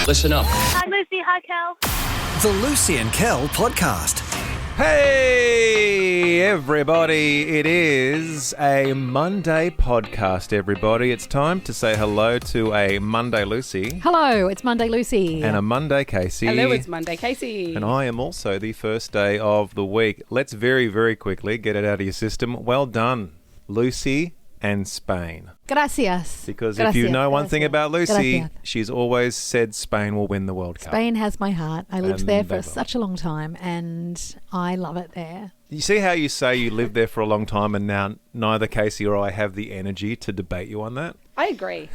Listen up. Hi, Lucy. Hi, Kel. The Lucy and Kel podcast. Hey, everybody. It is a Monday podcast, everybody. It's time to say hello to a Monday Lucy. Hello, it's Monday Lucy. And a Monday Casey. Hello, it's Monday Casey. And I am also the first day of the week. Let's very, very quickly get it out of your system. Well done, Lucy and Spain. Gracias. Because Gracias. if you know one thing about Lucy, Gracias. she's always said Spain will win the World Cup. Spain has my heart. I lived And there they for will. such a long time and I love it there. You see how you say you lived there for a long time and now neither Casey or I have the energy to debate you on that? I agree.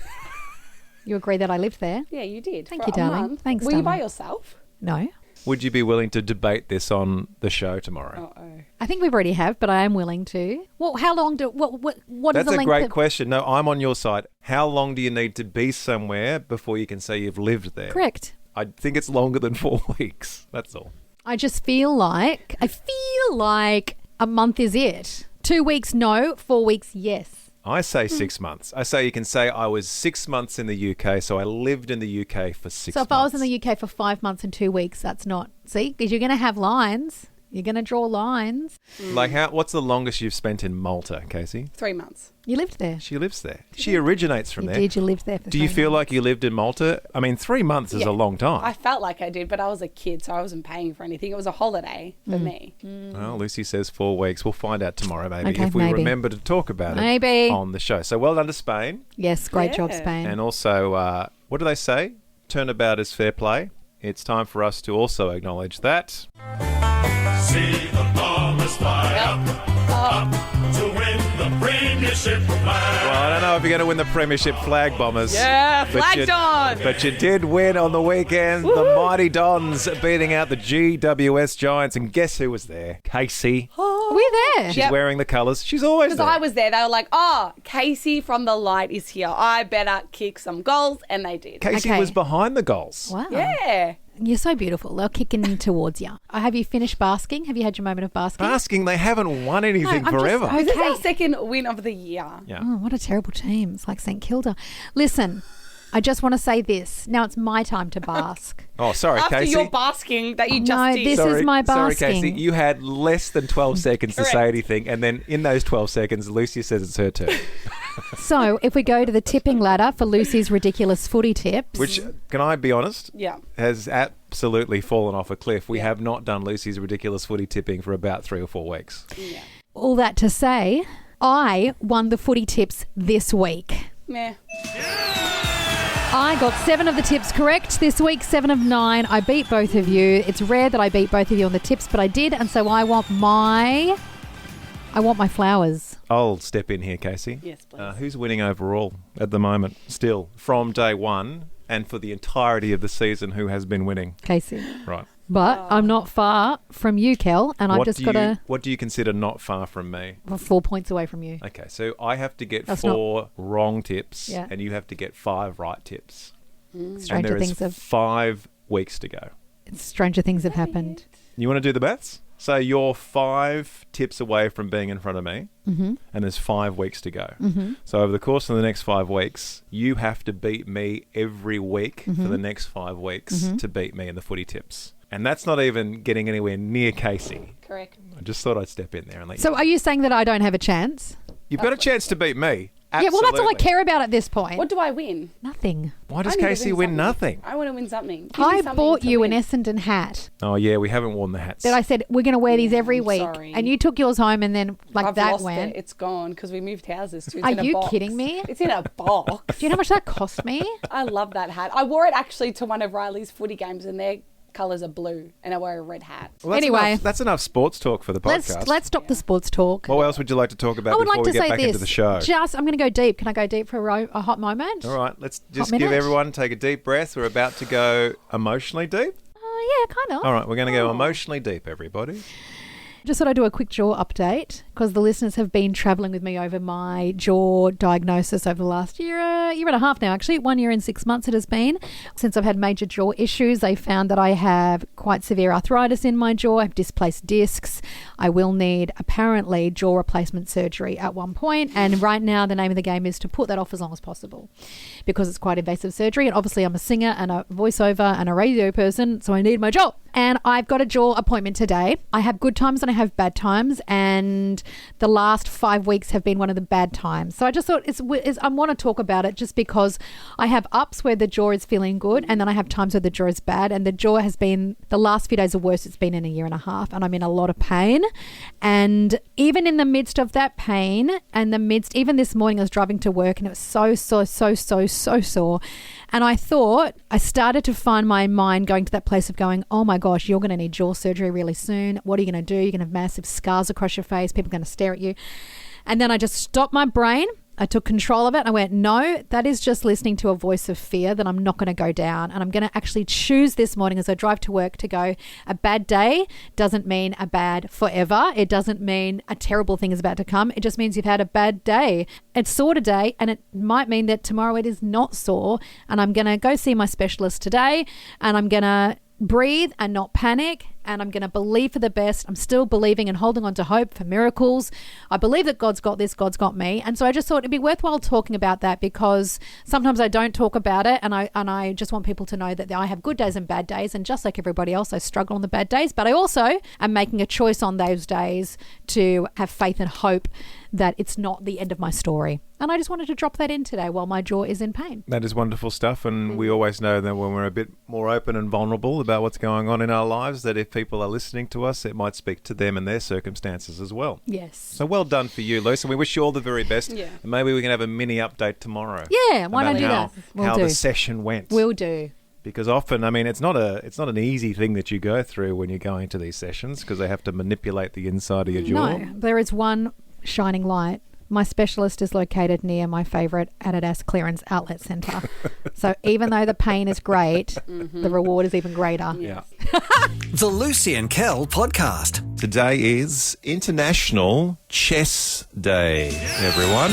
You agree that I lived there? Yeah, you did. Thank for you, a darling. month. Thanks, Were you by darling. yourself? No. Would you be willing to debate this on the show tomorrow? Uh-oh. I think we already have, but I am willing to. Well, how long do... What is That's the a length great of... question. No, I'm on your side. How long do you need to be somewhere before you can say you've lived there? Correct. I think it's longer than 4 weeks. That's all. I just feel like... a month is it. 2 weeks, no. 4 weeks, yes. I say 6 months. I say you can say I was 6 months in the UK, so I lived in the UK for 6 months. So if I was in the UK for 5 months and 2 weeks, that's not... See? Because you're going to have lines. You're going to draw lines. Like, what's the longest you've spent in Malta, Casey? 3 months. You lived there. She lives there. She originates from there. You lived there for Do you 3 feel months. like you lived in Malta? I mean, 3 months is Yeah. a long time. I felt like I did, but I was a kid, so I wasn't paying for anything. It was a holiday for me. Well, Lucy says 4 weeks. We'll find out tomorrow, maybe, Okay, if we maybe. remember to talk about it Maybe. on the show. So well done to Spain. Yes, great job, Yeah. Spain. And also, what do they say? Turnabout is fair play. It's time for us to also acknowledge that. See the bombers fly up to win the premiership flag. Well, I don't know if you're going to win the Premiership Flag Bombers. Yeah, but Flag you- Don! But you did win on the weekend. The mighty Dons beating out the GWS Giants. And guess who was there? Casey. Were you there? She's Yep. wearing the colours. She's always Because there. I was there, they were like, oh, Casey from the Light is here. I better kick some goals, and they did. Casey Okay. was behind the goals. Wow. Yeah. You're so beautiful. They're kicking towards you. Have you finished basking? Have you had your moment of basking? Basking, they haven't won anything No, I'm just- forever. okay. This is our second win of the year. Yeah. Oh, what a terrible team. It's like St Kilda. Listen, I just want to say this. Now it's my time to bask. Oh, sorry, After Casey. your basking that you just No, did. this is my Sorry, basking. Casey. You had less than 12 seconds to say Correct. anything, and then in those 12 seconds, Lucy says it's her turn. So if we go to the tipping ladder for Lucy's ridiculous footy tips. Which, can I be honest, Yeah. has absolutely fallen off a cliff. We have not done Lucy's ridiculous footy tipping for about 3 or 4 weeks. Yeah. all that to say, I won the footy tips this week. Meh. I got 7 of the tips correct this week, 7 of 9. I beat both of you. It's rare that I beat both of you on the tips, but I did, and so I want my flowers. I'll step in here, Casey. Yes, please. Who's winning overall at the moment, still, from day one, and for the entirety of the season, who has been winning? Casey. Right. But I'm not far from you, Kel, and I've What just do got you- What do you consider not far from me? 4 points away from you. Okay, so I have to get That's 4 wrong tips, Yeah. and you have to get 5 right tips. And Stranger there is things have 5 weeks to go. stranger things have happened. You want to do the maths? So you're 5 tips away from being in front of me, and there's 5 weeks to go. So over the course of the next 5 weeks, you have to beat me every week for the next 5 weeks to beat me in the footy tips. And that's not even getting anywhere near Casey. Correct. I just thought I'd step in there and let you So know. are you saying that I don't have a chance? You've got a chance to beat me. Yeah, well, that's all I Absolutely. care about at this point. What do I win? Nothing. Why does I need to Casey win win something. nothing? I want to win something. Give me I something bought to you win. an Essendon hat Oh, yeah, we haven't worn the hats. that I said we're going to wear these every I'm week. sorry. And you took yours home and then I've that lost went. it. It's gone because we moved houses. Too. It's Are in a you box. kidding me? It's in a box. Do you know how much that cost me? I love that hat. I wore it actually to one of Riley's footy games and their colours are blue and I wear a red hat. Well, that's Anyway. that's enough sports talk for the podcast. Let's stop the sports talk. What else would you like to talk about I would before like we to get say back this. into the show? I'm going to go deep. Can I go deep for a hot moment? All right, let's just Hot give minute? everyone take a deep breath. We're about to go emotionally deep. Oh, yeah, kind of. All right, we're going to go emotionally deep, everybody. Just thought I'd do a quick jaw update because the listeners have been travelling with me over my jaw diagnosis over the last year and a half now, actually. 1 year and 6 months it has been. Since I've had major jaw issues, they found that I have quite severe arthritis in my jaw. I have displaced discs. I will need, apparently, jaw replacement surgery at one point. And right now, the name of the game is to put that off as long as possible because it's quite invasive surgery. And obviously, I'm a singer and a voiceover and a radio person, so I need my jaw. And I've got a jaw appointment today. I have good times and I have bad times, and the last 5 weeks have been one of the bad times. So I just thought I want to talk about it just because I have ups where the jaw is feeling good, and then I have times where the jaw is bad. And the jaw has been, the last few days, the worst it's been in a year and a half, and I'm in a lot of pain. And even in the midst of that pain, even this morning I was driving to work and it was so sore. And I thought, I started to find my mind going to that place of going, oh my gosh, you're going to need jaw surgery really soon. What are you going to do? You're going to have massive scars across your face. People are going to stare at you. And then I just stopped my brain. I took control of it. And I went, no, that is just listening to a voice of fear that I'm not going to go down. And I'm going to actually choose this morning as I drive to work to go, a bad day doesn't mean a bad forever. It doesn't mean a terrible thing is about to come. It just means you've had a bad day. It's sore today, and it might mean that tomorrow it is not sore. And I'm going to go see my specialist today, and I'm going to breathe and not panic, and I'm going to believe for the best. I'm still believing and holding on to hope for miracles. I believe that God's got this, God's got me. And so I just thought it'd be worthwhile talking about that because sometimes I don't talk about it, and I just want people to know that I have good days and bad days, and just like everybody else, I struggle on the bad days, but I also am making a choice on those days to have faith and hope that it's not the end of my story. And I just wanted to drop that in today while my jaw is in pain. That is wonderful stuff, and we always know that when we're a bit more open and vulnerable about what's going on in our lives, that if people are listening to us, it might speak to them and their circumstances as well. Yes. So well done for you, Luce, and we wish you all the very best. Yeah. And maybe we can have a mini update tomorrow. Yeah, why not do that? How the session went. We'll do. Because often, I mean, it's not an easy thing that you go through when you're going to these sessions because they have to manipulate the inside of your jaw. No, there is one shining light. My specialist is located near my favourite Adidas clearance outlet centre. So even though the pain is great, the reward is even greater. Yeah. The Lucy and Kel podcast. Today is International Chess Day, everyone.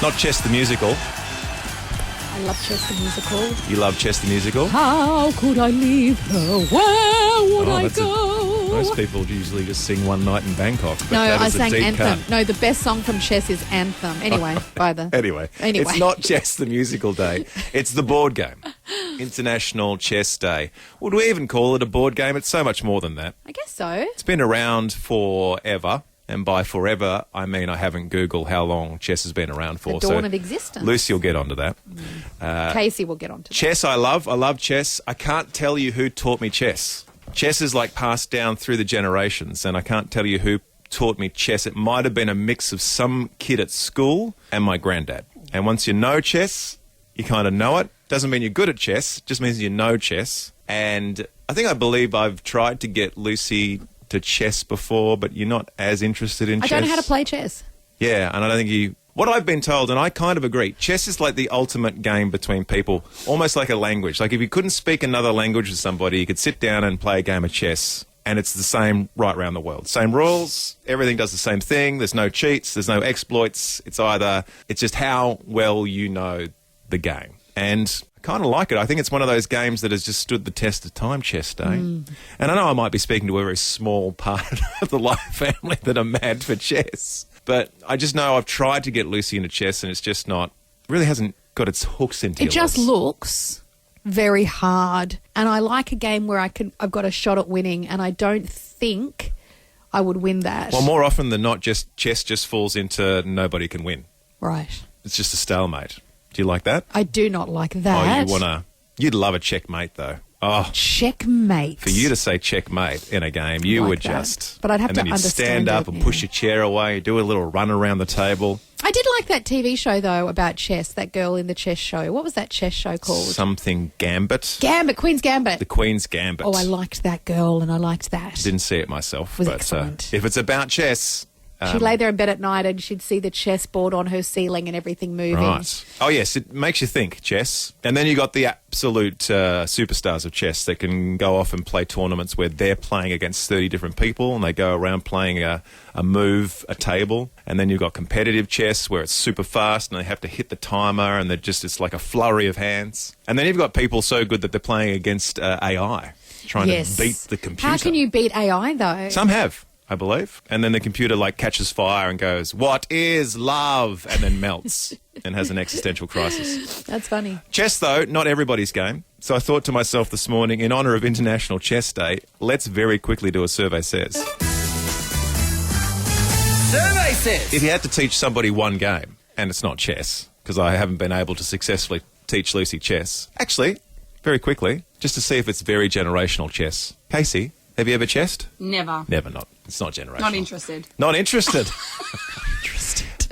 Not Chess the Musical. I love Chess the Musical. You love Chess the Musical? How could I leave her? Where would I go? Most people usually just sing One Night in Bangkok. But No, that I is a sang deep Anthem. cut. No, the best song from Chess is Anthem. Anyway, Anyway, it's not Chess the Musical Day. It's the board game. International Chess Day. Would we even call it a board game? It's so much more than that. I guess so. It's been around forever. And by forever, I mean I haven't Googled how long chess has been around for. The dawn of existence. Lucy will get onto that. Casey will get onto that. Chess I love. I love chess. I can't tell you who taught me chess. Chess is like passed down through the generations, and I can't tell you who taught me chess. It might have been a mix of some kid at school and my granddad. And once you know chess, you kind of know it. Doesn't mean you're good at chess. It just means you know chess. And I believe I've tried to get Lucy to chess before, but you're not as interested in chess. I don't know how to play chess. Yeah, and I don't think you... What I've been told, and I kind of agree, chess is like the ultimate game between people, almost like a language. Like if you couldn't speak another language with somebody, you could sit down and play a game of chess, and it's the same right around the world. Same rules, everything does the same thing, there's no cheats, there's no exploits. It's just how well you know the game. And I kind of like it. I think it's one of those games that has just stood the test of time, Chess Day. And I know I might be speaking to a very small part of the Life family that are mad for chess. But I just know I've tried to get Lucy into chess and it's just not, really hasn't got its hooks into It just looks very hard. And I like a game where I've got a shot at winning, and I don't think I would win that. Well, more often than not, chess just falls into nobody can win. Right. It's just a stalemate. Do you like that? I do not like that. You'd love a checkmate though. Oh, checkmate. For you to say checkmate in a game, you like would that. just... But I'd have and to then you'd understand stand up it, and push your chair away, do a little run around the table. I did like that TV show, though, about chess, that girl in the chess show. What was that chess show called? Something Gambit. Queen's Gambit. The Queen's Gambit. Oh, I liked that girl and I liked that. Didn't see it myself. Was but excellent. If it's about chess, She'd lay there in bed at night and she'd see the chessboard on her ceiling and everything moving. Right. Oh, yes, it makes you think, chess. And then you got the absolute superstars of chess that can go off and play tournaments where they're playing against 30 different people and they go around playing a move, a table. And then you've got competitive chess where it's super fast and they have to hit the timer and it's like a flurry of hands. And then you've got people so good that they're playing against AI, trying to beat the computer. How can you beat AI, though? Some have, I believe. And then the computer catches fire and goes, "What is love?" and then melts and has an existential crisis. That's funny. Chess, though, not everybody's game. So I thought to myself this morning, in honour of International Chess Day, let's very quickly do a Survey Says. Survey Says. If you had to teach somebody one game, and it's not chess, because I haven't been able to successfully teach Lucy chess. Actually, very quickly, just to see if it's very generational chess. Casey, have you ever chessed? Never. Never, not. It's not generational. Not interested. Not interested. Interested.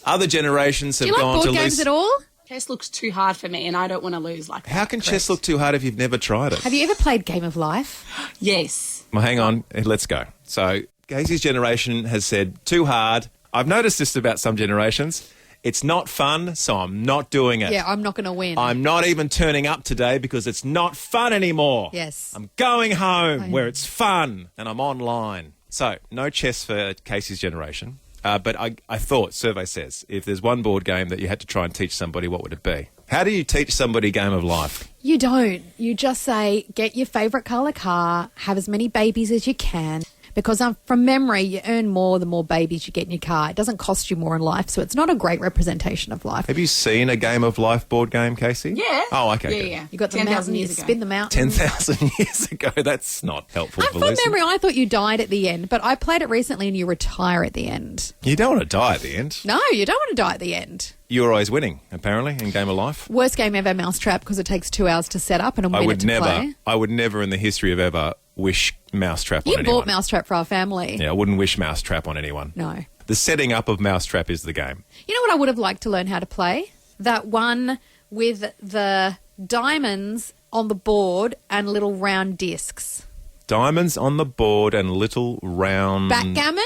Other generations have Do you like gone board to games Lucy. at all? Chess looks too hard for me and I don't want to lose like that. How can chess look too hard if you've never tried it? Have you ever played Game of Life? Yes. Well, hang on. Let's go. So, Casey's generation has said, too hard. I've noticed this about some generations. It's not fun, so I'm not doing it. Yeah, I'm not going to win. I'm not even turning up today because it's not fun anymore. Yes. I'm going home where it's fun and I'm online. So, no chess for Casey's generation. But I thought, Survey Says, if there's one board game that you had to try and teach somebody, what would it be? How do you teach somebody Game of Life? You don't. You just say, get your favourite colour car, have as many babies as you can. Because from memory, you earn more the more babies you get in your car. It doesn't cost you more in life, so it's not a great representation of life. Have you seen a Game of Life board game, Casey? Yeah. Oh, okay. Yeah, good. yeah. You got the 10,000 mountain, you years ago. spin the mountain. 10,000 years ago. That's not helpful for From Lucy. memory, I thought you died at the end, but I played it recently and you retire at the end. You don't want to die at the end. No, you don't want to die at the end. You're always winning, apparently, in Game of Life. Worst game ever, Mousetrap, because it takes 2 hours to set up and a minute to play. I would never in the history of ever wish Mousetrap on You anyone. bought Mousetrap for our family. Yeah, I wouldn't wish Mousetrap on anyone. No. The setting up of Mousetrap is the game. You know what I would have liked to learn how to play? That one with the diamonds on the board and little round discs. Diamonds on the board and little round... Backgammon?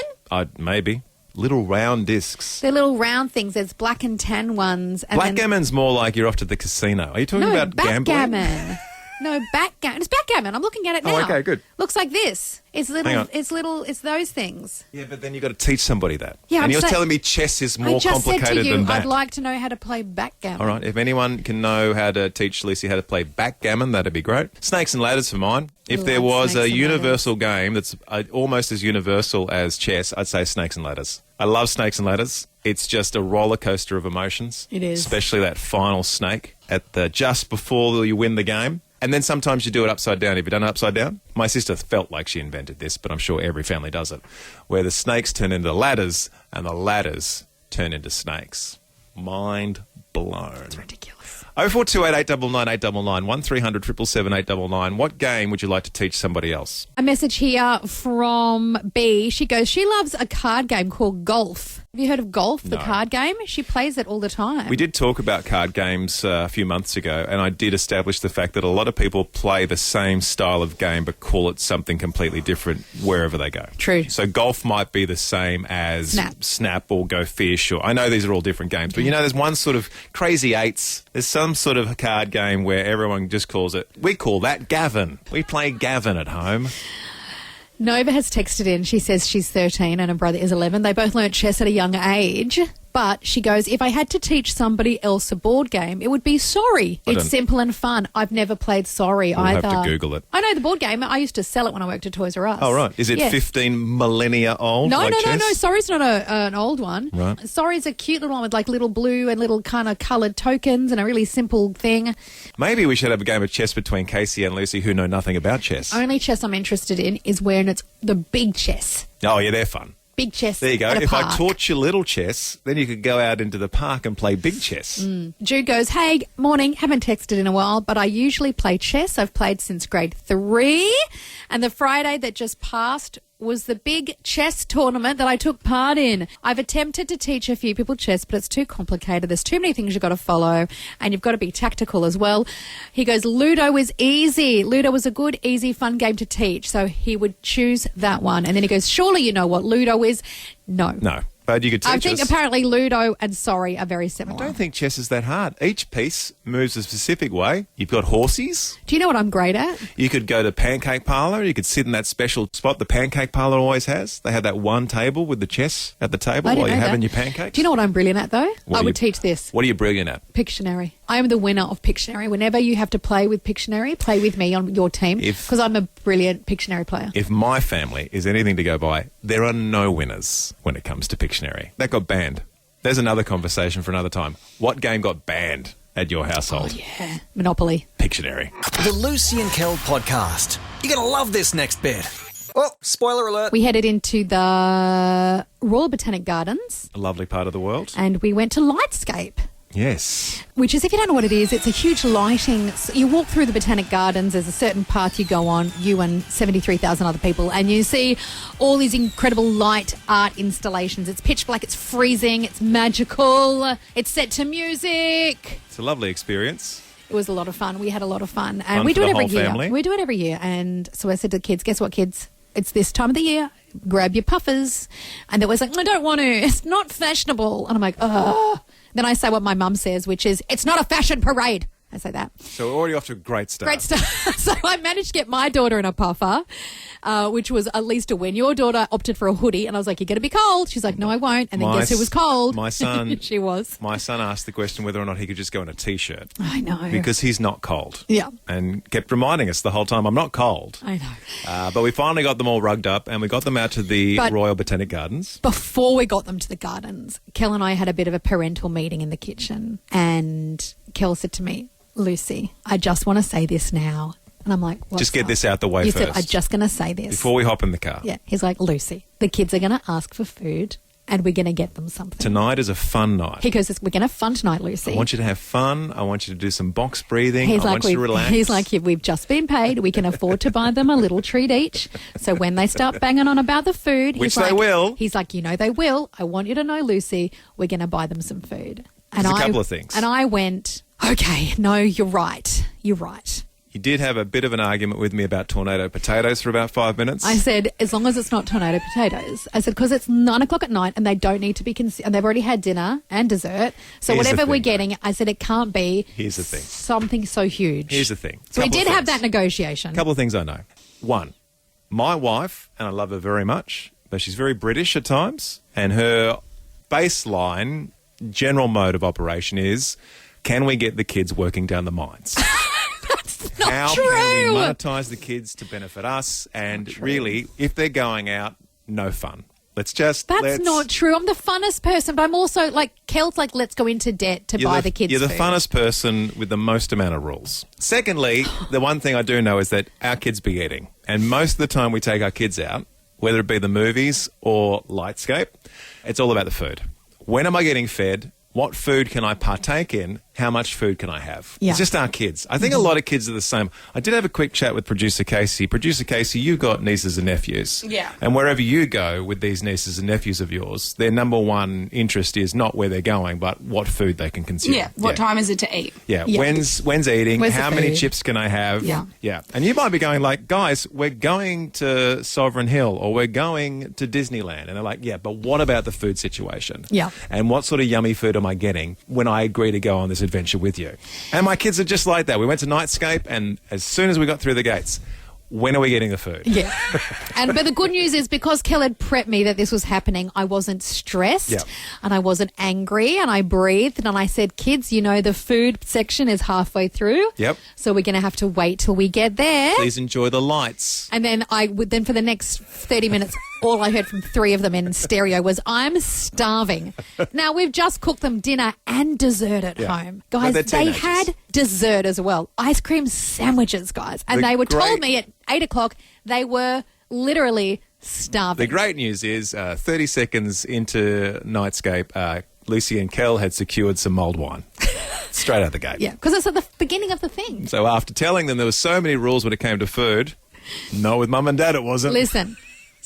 Maybe. Little round discs. They're little round things. There's black and tan ones. And Backgammon's more like you're off to the casino. Are you talking about gambling? backgammon. No, backgammon. It's backgammon. I'm looking at it now. Oh, okay, good. Looks like this. It's Hang on. little. It's those things. Yeah, but then you've got to teach somebody that. Yeah, and I'm you're saying- telling me chess is more I just complicated said to you, than that. I'd like to know how to play backgammon. All right, if anyone can know how to teach Lucy how to play backgammon, that'd be great. Snakes and Ladders for mine. If there Love was Snakes a and universal game that's almost as universal as chess, I'd say Snakes and Ladders. I love Snakes and Ladders. It's just a roller coaster of emotions. It is. Especially that final snake at just before you win the game. And then sometimes you do it upside down. Have you done it upside down? My sister felt like she invented this, but I'm sure every family does it. Where the snakes turn into ladders and the ladders turn into snakes. Mind blown. It's ridiculous. 0428 899 899 1300 777 899. What game would you like to teach somebody else? A message here from B. She goes, she loves a card game called Golf. Have you heard of Golf, the No. card game? She plays it all the time. We did talk about card games a few months ago, and I did establish the fact that a lot of people play the same style of game but call it something completely different wherever they go. True. So golf might be the same as Snap or Go Fish. Or I know these are all different games, but you know, there's one sort of Crazy Eights. There's some sort of card game where everyone just calls it, we call that Gavin. We play Gavin at home. Nova has texted in. She says she's 13 and her brother is 11. They both learnt chess at a young age. But she goes, if I had to teach somebody else a board game, it would be Sorry. It's simple and fun. I've never played Sorry either. We'll have to Google it. I know the board game. I used to sell it when I worked at Toys R Us. Oh, right. Is it Yeah. 15 millennia old? No, like no, chess? no. Sorry's not an old one. Right. Sorry's a cute little one with like little blue and little kind of coloured tokens and a really simple thing. Maybe we should have a game of chess between Casey and Lucy who know nothing about chess. Only chess I'm interested in is when it's the big chess. Oh, yeah, they're fun. Big chess. There you go. At a If park. I taught you little chess, then you could go out into the park and play big chess. Jude goes, hey, morning, haven't texted in a while, but I usually play chess. I've played since grade 3. And the Friday that just passed was the big chess tournament that I took part in. I've attempted to teach a few people chess, but it's too complicated. There's too many things you've got to follow, and you've got to be tactical as well. He goes, Ludo is easy. Ludo was a good, easy, fun game to teach, so he would choose that one. And then he goes, surely you know what Ludo is? No. No. But you could teach I think us. apparently Ludo and Sorry are very similar. I don't think chess is that hard. Each piece moves a specific way. You've got horses. Do you know what I'm great at? You could go to Pancake Parlour. You could sit in that special spot the Pancake Parlour always has. They have that one table with the chess at the table I while didn't you're know having that. your pancakes. Do you know what I'm brilliant at, though? What I are would you- teach this. What are you brilliant at? Pictionary. I am the winner of Pictionary. Whenever you have to play with Pictionary, play with me on your team because I'm a brilliant Pictionary player. If my family is anything to go by, there are no winners when it comes to Pictionary. That got banned. There's another conversation for another time. What game got banned at your household? Oh, yeah. Monopoly. Pictionary. The Lucy and Kel podcast. You're going to love this next bit. Oh, spoiler alert. We headed into the Royal Botanic Gardens A lovely part of the world. and we went to Lightscape, Yes. which is, if you don't know what it is, it's a huge lighting. So you walk through the Botanic Gardens, there's a certain path you go on, you and 73,000 other people, and you see all these incredible light art installations. It's pitch black, it's freezing, it's magical, it's set to music. It's a lovely experience. It was a lot of fun. We had a lot of fun. And Fun we for do it the every whole year. family? We do it every year. And so I said to the kids, guess what, kids? It's this time of the year. Grab your puffers. And they're always like, I don't want to. It's not fashionable. And I'm like, ugh. Then I say what my mum says, which is, it's not a fashion parade. I say that. So we're already off to a great start. Great stuff. So I managed to get my daughter in a puffer, which was at least a win. Your daughter opted for a hoodie, and I was like, you're going to be cold. She's like, no, I won't. And then My guess who was cold? my son- She was. My son asked the question whether or not he could just go in a T-shirt. I know. Because he's not cold. Yeah. And kept reminding us the whole time, I'm not cold. I know. But we finally got them all rugged up and we got them out to the But- Royal Botanic Gardens. Before we got them to the gardens, Kel and I had a bit of a parental meeting in the kitchen, and Kel said to me, Lucy, I just want to say this now. And I'm like, what's Just get up? this out the way You first. said, I'm just going to say this. Before we hop in the car. Yeah. He's like, Lucy, the kids are going to ask for food and we're going to get them something. Tonight is a fun night. He goes, we're going to have fun tonight, Lucy. I want you to have fun. I want you to do some box breathing. He's I like, want you to relax. he's like, we've just been paid. We can afford to buy them a little treat each. So when they start banging on about the food, Which he's they like, will. He's like, you know they will. I want you to know, Lucy, we're going to buy them some food. There's a couple of things. And I went, okay, no, you're right. You're right. You did have a bit of an argument with me about tornado potatoes for about 5 minutes. I said, as long as it's not tornado potatoes. I said, because it's 9 o'clock at night and they don't need to be and they've already had dinner and dessert. So Here's the whatever we're thing, getting, I said, it can't be Here's the thing. something so huge. Here's the thing. So we Couple of did have things. that negotiation. A couple of things I know. One, my wife, and I love her very much, but she's very British at times, and her baseline general mode of operation is, can we get the kids working down the mines? Not How true. can we monetize the kids to benefit us? And really, if they're going out, no fun. Let's That's not true. I'm the funnest person, but I'm also like, Kel's like, let's go into debt to buy the kids You're the food. funnest person with the most amount of rules. Secondly, the one thing I do know is that our kids be eating. And most of the time we take our kids out, whether it be the movies or Lightscape, it's all about the food. When am I getting fed? What food can I partake in? How much food can I have? Yeah. It's just our kids. I think a lot of kids are the same. I did have a quick chat with Producer Casey. Producer Casey, you've got nieces and nephews. Yeah. And wherever you go with these nieces and nephews of yours, their number one interest is not where they're going, but what food they can consume. Yeah. What time is it to eat? Yeah. Yeah. When's eating? Where's the How many food? chips can I have? Yeah. Yeah. And you might be going like, guys, we're going to Sovereign Hill or we're going to Disneyland. And they're like, yeah, but what about the food situation? Yeah. And what sort of yummy food am I getting when I agree to go on this adventure with you? And my kids are just like that. We went to Nightscape and as soon as we got through the gates, when are we getting the food? Yeah. But the good news is because Kel had prepped me that this was happening, I wasn't stressed Yeah. and I wasn't angry and I breathed and I said, kids, you know, the food section is halfway through. Yep. So we're going to have to wait till we get there. Please enjoy the lights. And then then for the next 30 minutes, all I heard from 3 of them in stereo was, I'm starving. Now, we've just cooked them dinner and dessert at Yeah. home. But Guys, they're they teenagers. had dessert as well. Ice cream sandwiches, guys. And The they were told great- me at 8 o'clock they were literally The starving. great news is 30 seconds into Nightscape, Lucy and Kel had secured some mulled wine straight out the gate. Yeah, because it's at the beginning of the thing. So after telling them there were so many rules when it came to food, no, with Mum and Dad it wasn't. Listen,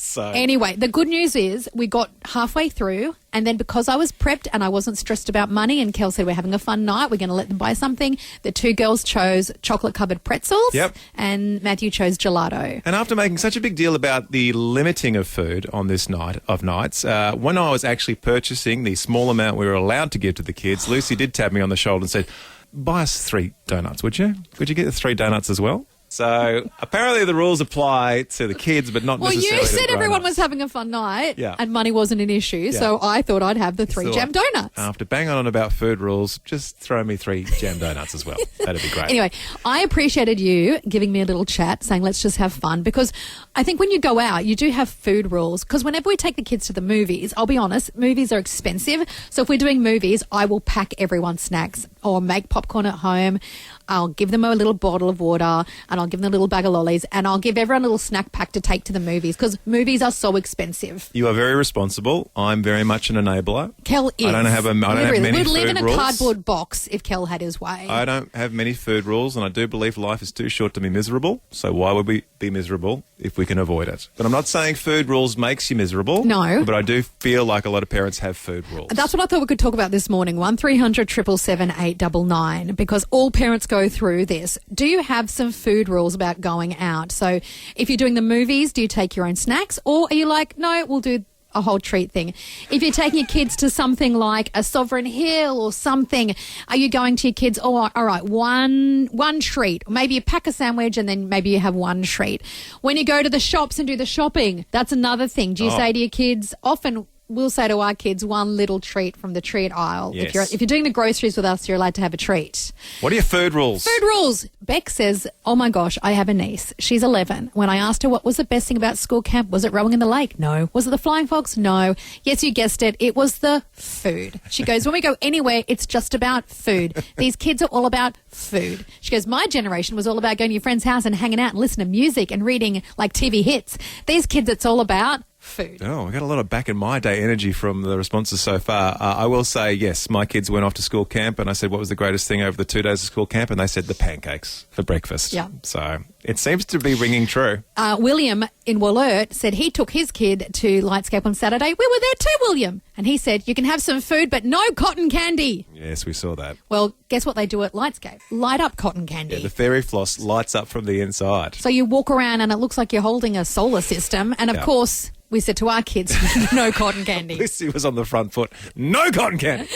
So Anyway, the good news is we got halfway through, and then because I was prepped and I wasn't stressed about money, and Kel said we're having a fun night, we're going to let them buy something, the two girls chose chocolate-covered pretzels. Yep. And Matthew chose gelato. And after making such a big deal about the limiting of food on this night of nights, when I was actually purchasing the small amount we were allowed to give to the kids, Lucy did tap me on the shoulder and said, buy us 3 donuts, would you? Could you get the 3 donuts as well? So apparently the rules apply to the kids, but not Well, necessarily you to the said everyone grown-ups. was having a fun night, Yeah. and money wasn't an issue, so I thought I'd have the 3 So jam donuts. After banging on about food rules, just throw me 3 jam donuts as well. That'd be great. Anyway, I appreciated you giving me a little chat, saying let's just have fun, because I think when you go out, you do have food rules. Because whenever we take the kids to the movies, I'll be honest, movies are expensive. So if we're doing movies, I will pack everyone snacks or make popcorn at home. I'll give them a little bottle of water, and I'll give them a little bag of lollies, and I'll give everyone a little snack pack to take to the movies, because movies are so expensive. You are very responsible. I'm very much an enabler. Kel is. I don't have Literally, many we'd live food in a rules. cardboard box if Kel had his way. I don't have many food rules, and I do believe life is too short to be miserable. So why would we be miserable if we can avoid it? But I'm not saying food rules makes you miserable. No. But I do feel like a lot of parents have food rules. That's what I thought we could talk about this morning. 1300 777 899, because all parents go through this. Do you have some food rules about going out? So if you're doing the movies, do you take your own snacks, or are you like, no, we'll do a whole treat thing? If you're taking your kids to something like a Sovereign Hill or something, are you going to your kids, oh, all right, one treat, maybe you pack a sandwich and then maybe you have one treat? When you go to the shops and do the shopping, that's another thing. Do you say to your kids, often we'll say to our kids, one little treat from the treat aisle. Yes. If you're doing the groceries with us, you're allowed to have a treat. What are your food rules? Food rules. Beck says, oh my gosh, I have a niece. She's 11. When I asked her what was the best thing about school camp, was it rowing in the lake? No. Was it the flying fox? No. Yes, you guessed it. It was the food. She goes, when we go anywhere, it's just about food. These kids are all about food. She goes, my generation was all about going to your friend's house and hanging out and listening to music and reading like TV hits. These kids, it's all about food. Oh, I got a lot of back in my day energy from the responses so far. I will say, yes, my kids went off to school camp and I said, what was the greatest thing over the 2 days of school camp? And they said the pancakes for breakfast. Yeah. So it seems to be ringing true. William in Wollert said he took his kid to Lightscape on Saturday. We were there too, William. And he said, you can have some food, but no cotton candy. Yes, we saw that. Well, guess what they do at Lightscape? Light up cotton candy. Yeah, the fairy floss lights up from the inside. So you walk around and it looks like you're holding a solar system. And of Yeah. course, we said to our kids, no cotton candy. Lucy was on the front foot. No cotton candy.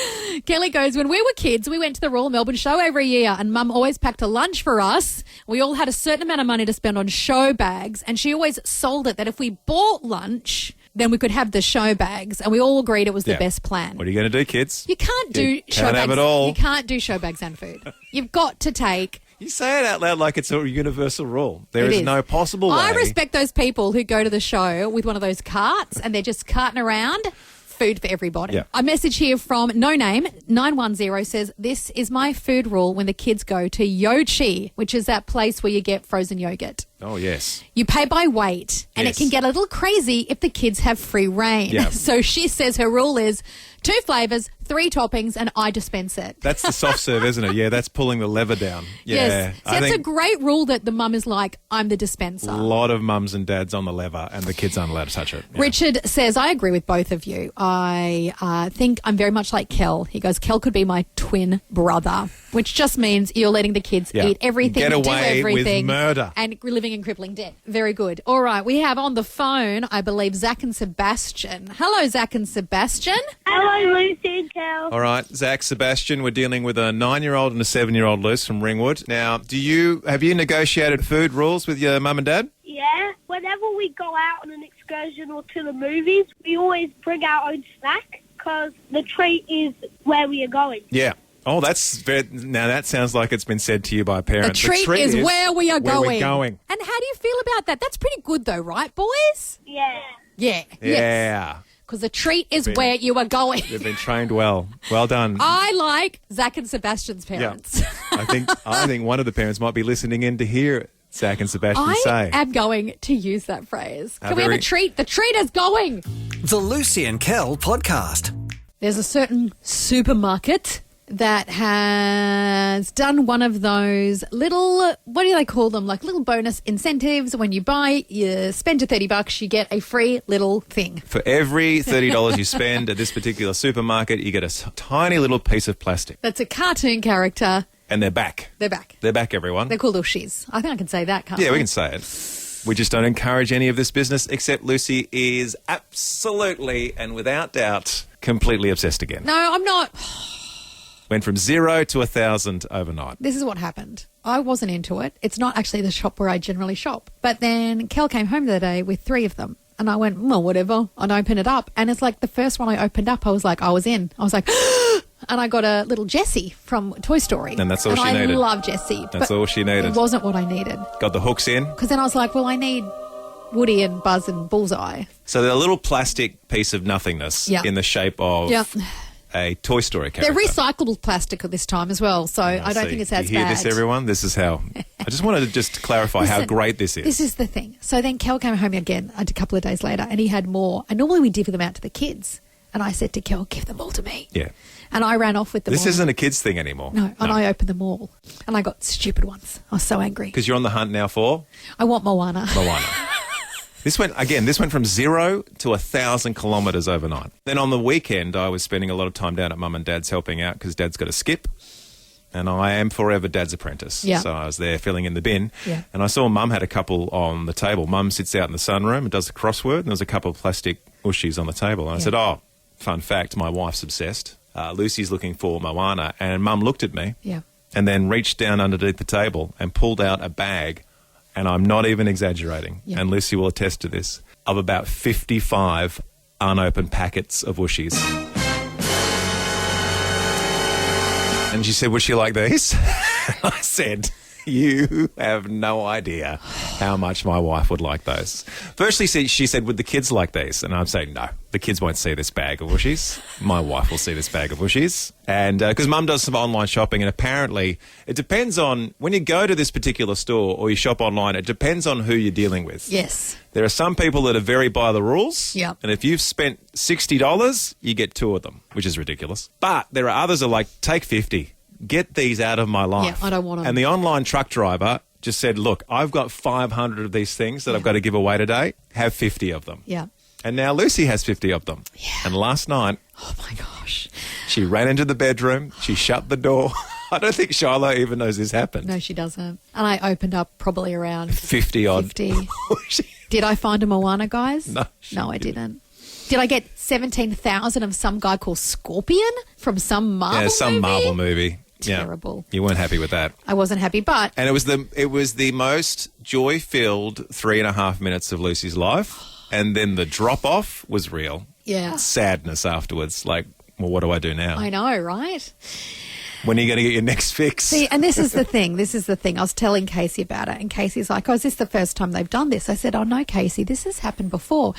Kelly goes, when we were kids, we went to the Royal Melbourne Show every year, and Mum always packed a lunch for us. We all had a certain amount of money to spend on show bags, and she always sold it that if we bought lunch, then we could have the show bags, and we all agreed it was the Yeah. best plan. What are you going to do, kids? You can't do You show can't bags. have it all. You can't do show bags and food. You've got to take. You say it out loud like it's a universal rule. There It is is. no possible way. I respect those people who go to the show with one of those carts and they're just carting around food for everybody. Yeah. A message here from No Name 910 says, this is my food rule when the kids go to Yochi, which is that place where you get frozen yogurt. Oh, yes. You pay by weight, and Yes. it can get a little crazy if the kids have free reign. Yeah. So she says her rule is 2 flavours, 3 toppings, and I dispense it. That's the soft serve, isn't it? Yeah, that's pulling the lever down. Yeah. Yes. See, that's a great rule that the mum is like, I'm the dispenser. a lot of mums and dads on the lever and the kids aren't allowed to touch it. Yeah. Richard says, I agree with both of you. I think I'm very much like Kel. He goes, Kel could be my twin brother, which just means you're letting the kids Yeah. eat everything, Get do away with everything. murder. And living in crippling debt. Very good. All right, we have on the phone, I believe, Zach and Sebastian. Hello, Zach and Sebastian. Hello, Lucy and Kel. All right, Zach, Sebastian, we're dealing with a 9-year-old and a 7-year-old Luce from Ringwood. Now, have you negotiated food rules with your mum and dad? Yeah, whenever we go out on an excursion or to the movies, we always bring our own snack because the treat is where we are going. Yeah. Oh, now that sounds like it's been said to you by parents. The treat is where we are where going. we're going. And how do you feel about that? That's pretty good though, right, boys? Yeah. Yeah. Yeah. Because the treat is where you are going. They've been trained well. Well done. I like Zach and Sebastian's parents. I think one of the parents might be listening in to hear Zach and Sebastian I say. am going to use that phrase. Can How we have a very- treat? The treat is going. The Lucy and Kel podcast. There's a certain supermarket that has done one of those little, what do they call them? Like little bonus incentives. When you buy, you spend your $30, you get a free little thing. For every $30 you spend at this particular supermarket, you get a tiny little piece of plastic. That's a cartoon character. And they're back. They're back. They're back, everyone. They're called Ushies. I think I can say that, can't I? Yeah, we can say it. We just don't encourage any of this business, except Lucy is absolutely and without doubt completely obsessed again. No, I'm not. Went from 0 to 1,000 overnight. This is what happened. I wasn't into it. It's not actually the shop where I generally shop. But then Kel came home the other day with 3 of them. And I went, well, whatever. And I opened it up. And it's like the first one I opened up, I was like, I was in. I was like, and I got a little Jessie from Toy Story. And that's all she needed. I love Jessie. That's all she needed. It wasn't what I needed. Got the hooks in. Because then I was like, well, I need Woody and Buzz and Bullseye. So they're a little plastic piece of nothingness in the shape of a Toy Story character. They're recyclable plastic at this time as well, so I don't think it's as bad. You hear this, everyone? This is how... I just wanted to just clarify how great this is. This is the thing. So then Kel came home again a couple of days later, and he had more. And normally we divvy them out to the kids. And I said to Kel, give them all to me. Yeah. And I ran off with them all. This isn't a kids thing anymore. No, and I opened them all. And I got stupid ones. I was so angry. Because you're on the hunt now for? I want Moana. This went from 0 to 1,000 kilometres overnight. Then on the weekend, I was spending a lot of time down at Mum and Dad's helping out because Dad's got a skip. And I am forever Dad's apprentice. Yeah. So I was there filling in the bin. Yeah. And I saw Mum had a couple on the table. Mum sits out in the sunroom and does the crossword. And there was a couple of plastic Ushies on the table. And I said, oh, fun fact, my wife's obsessed. Lucy's looking for Moana. And Mum looked at me and then reached down underneath the table and pulled out a bag. And I'm not even exaggerating, and Lucy will attest to this, of about 55 unopened packets of Ushies. And she said, would she like these? I said, you have no idea how much my wife would like those. Firstly, she said, would the kids like these? And I'm saying, no, the kids won't see this bag of Ushies. My wife will see this bag of Ushies. And because Mum does some online shopping, and apparently it depends on, when you go to this particular store or you shop online, it depends on who you're dealing with. Yes. There are some people that are very by the rules. Yep. And if you've spent $60, you get 2 of them, which is ridiculous. But there are others that are like, take 50. Get these out of my life. Yeah, I don't want them. And the online truck driver just said, look, I've got 500 of these things that I've got to give away today. Have 50 of them. Yeah. And now Lucy has 50 of them. Yeah. And last night, oh my gosh, she ran into the bedroom. She shut the door. I don't think Shiloh even knows this happened. No, she doesn't. And I opened up probably around 50 odd. 50. Did I find a Moana, guys? No. No, I didn't. Did I get 17,000 of some guy called Scorpion from some Marvel movie? Yeah, some Marvel movie. Terrible. Yeah. You weren't happy with that. I wasn't happy, but... And it was the most joy-filled 3.5 minutes of Lucy's life. And then the drop-off was real. Yeah. Sadness afterwards. Like, well, what do I do now? I know, right? When are you going to get your next fix? See, and this is the thing. I was telling Casey about it, and Casey's like, oh, is this the first time they've done this? I said, oh, no, Casey, this has happened before.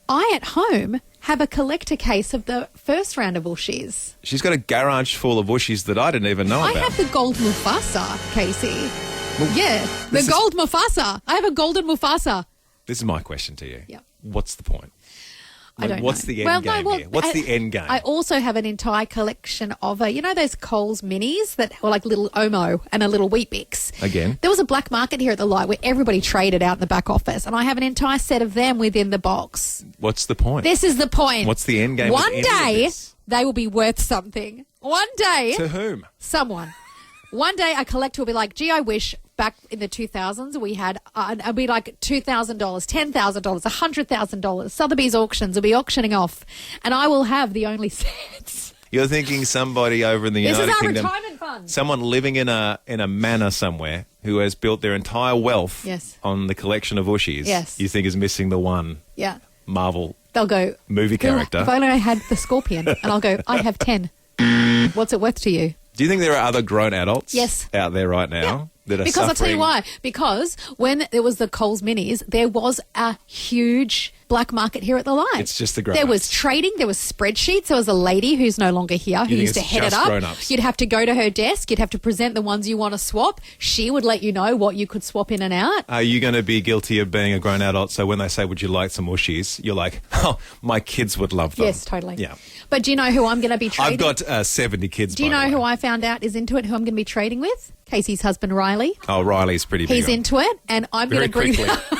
I, at home, have a collector case of the first round of Ushies. She's got a garage full of Ushies that I didn't even know about. I have the gold Mufasa, Casey. The gold Mufasa. I have a golden Mufasa. This is my question to you. Yeah. What's the point? I don't what's know. the end game here? What's the end game? I also have an entire collection of, those Coles minis that were like little Omo and a little Wheat Bix. Again? There was a black market here at the Light where everybody traded out in the back office, and I have an entire set of them within the box. What's the point? This is the point. What's the end game? One day, they will be worth something. One day. To whom? Someone. One day, a collector will be like, gee, I wish back in the 2000s we had, it'll be like $2,000, $10,000, $100,000. Sotheby's auctions will be auctioning off, and I will have the only sets. You're thinking somebody over in the United Kingdom. This is our retirement fund. Someone living in a manor somewhere who has built their entire wealth on the collection of Ushies. Yes. You think is missing the one Marvel They'll go, movie character. If only I had the Scorpion. And I'll go, I have 10. What's it worth to you? Do you think there are other grown adults out there right now? Yeah. That are because I'll tell you suffering? why. Because when there was the Coles minis, there was a huge black market here at the Light. It's just the There grown-ups. was trading. There was spreadsheets. There was a lady who's no longer here who think used to it's head it just up. grown-ups? You'd have to go to her desk. You'd have to present the ones you want to swap. She would let you know what you could swap in and out. Are you going to be guilty of being a grown adult? So when they say, would you like some mushies? You're like, oh, my kids would love them. Yes, totally. Yeah. But do you know who I'm going to be trading? I've got 70 kids, Do you by the know way. who I found out is into it, who I'm going to be trading with? Casey's husband, Riley. Oh, Riley's pretty big He's on. into it, and I'm going Very to bring quickly.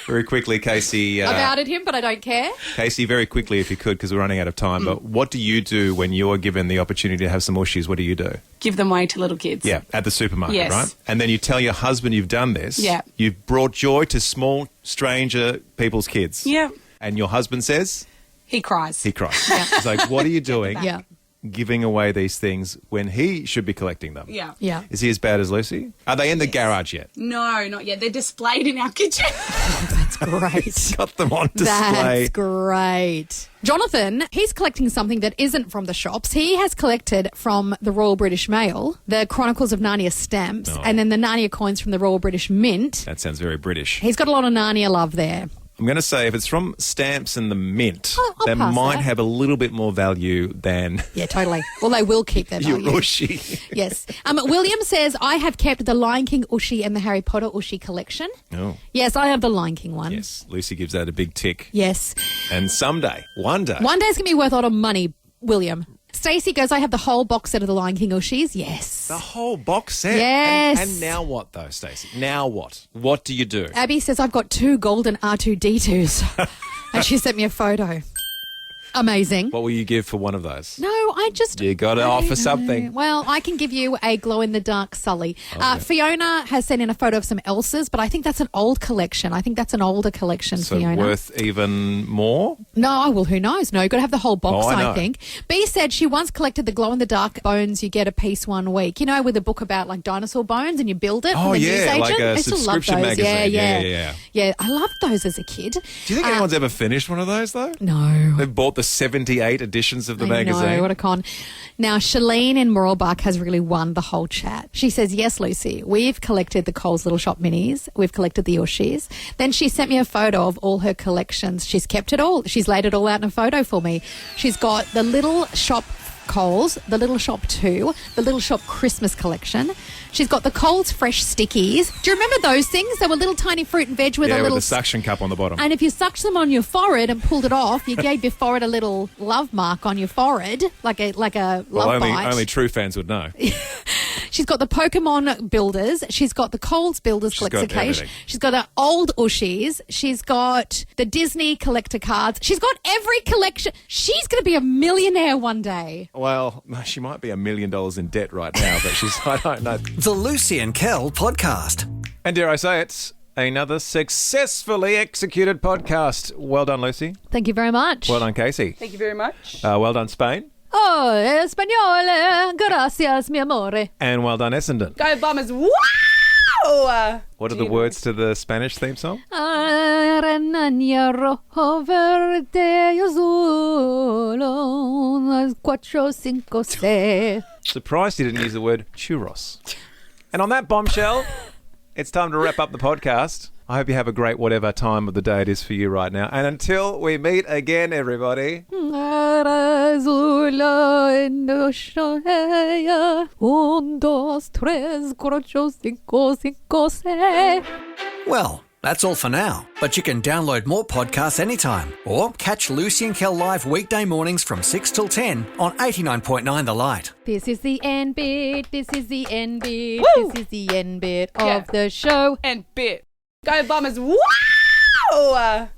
Very quickly, Casey. I've outed him, but I don't care. Casey, very quickly, if you could, because we're running out of time. But what do you do when you're given the opportunity to have some mushies? What do you do? Give them away to little kids. Yeah, at the supermarket, Yes. right? And then you tell your husband you've done this. Yeah. You've brought joy to small, stranger people's kids. Yeah. And your husband says? He cries. He cries. He's like, what are you doing Yeah. giving away these things when he should be collecting them? Yeah. Yeah. Is he as bad as Lucy? Are they in the garage yet? No, not yet. They're displayed in our kitchen. That's great. Got them on display. That's great. Jonathan, he's collecting something that isn't from the shops. He has collected from the Royal British Mail, the Chronicles of Narnia stamps, Oh. and then the Narnia coins from the Royal British Mint. That sounds very British. He's got a lot of Narnia love there. I'm going to say if it's from stamps and the mint, I'll they pass might that. have a little bit more value than Yeah, totally. Well, they will keep their your value. Ushi. Yes. William says, I have kept the Lion King Ushi and the Harry Potter Ushi collection. Oh, Yes, I have the Lion King one. yes. Lucy gives that a big tick. Yes. And someday, one day, One day's going to be worth a lot of money, William. Stacey goes, I have the whole box set of the Lion King Ushis. Yes. the whole box set. Yes. And now what, though, Stacey? Now what? What do you do? Abby says, I've got 2 golden R2D2s. And she sent me a photo. Amazing. What will you give for one of those? No, I just... You got to I offer don't something. know. Well, I can give you a glow-in-the-dark Sully. Fiona has sent in a photo of some Elsas, but I think that's an old collection. I think that's an older collection, So Fiona. worth even more? No, well, who knows? No, you've got to have the whole box, Oh, I I know. think. B said she once collected the glow-in-the-dark bones you get a piece one week. You know, with a book about, like, dinosaur bones and you build it Oh, from the yeah, newsagent? like a I still love subscription those. magazine. Yeah. Yeah, I loved those as a kid. Do you think anyone's ever finished one of those, though? No. They've bought the 78 editions of the I magazine. know, what a con. Now, Shalene in Mooralbach has really won the whole chat. She says, yes, Lucy, we've collected the Coles Little Shop minis. We've collected the Ushis. Then she sent me a photo of all her collections. She's kept it all. She's laid it all out in a photo for me. She's got the Little Shop Coles, the Little Shop 2, the Little Shop Christmas collection. She's got the Coles Fresh Stickies. Do you remember those things? They were little tiny fruit and veg with Yeah, a with little... the suction cup on the bottom. And if you sucked them on your forehead and pulled it off, you gave your forehead a little love mark on your forehead, like a well, love bite. only true fans would know. She's got the Pokemon Builders. She's got the Coles Builders She's collector got case. everything. She's got the old Ushis. She's got the Disney collector cards. She's got every collection. She's going to be a millionaire one day. Well, she might be $1 million in debt right now, but I don't know. The Lucy and Kel podcast. And dare I say it, another successfully executed podcast. Well done, Lucy. Thank you very much. Well done, Casey. Thank you very much. Well done, Spain. Oh, español. Gracias, mi amore. And well done, Essendon. Go Bombers. Wow! What are the words to the Spanish theme song? Aranha rojo verde azul, cuatro, cinco, seis. Surprised you didn't use the word churros. And on that bombshell, it's time to wrap up the podcast. I hope you have a great whatever time of the day it is for you right now. And until we meet again, everybody. Un, dos, tres, cuatro, cinco, cinco, seis. Well, that's all for now. But you can download more podcasts anytime or catch Lucy and Kel live weekday mornings from 6 till 10 on 89.9 The Light. This is the end bit. This is the end bit. Woo! This is the end bit Yeah. of the show. And bit. Go Bombers. Wow!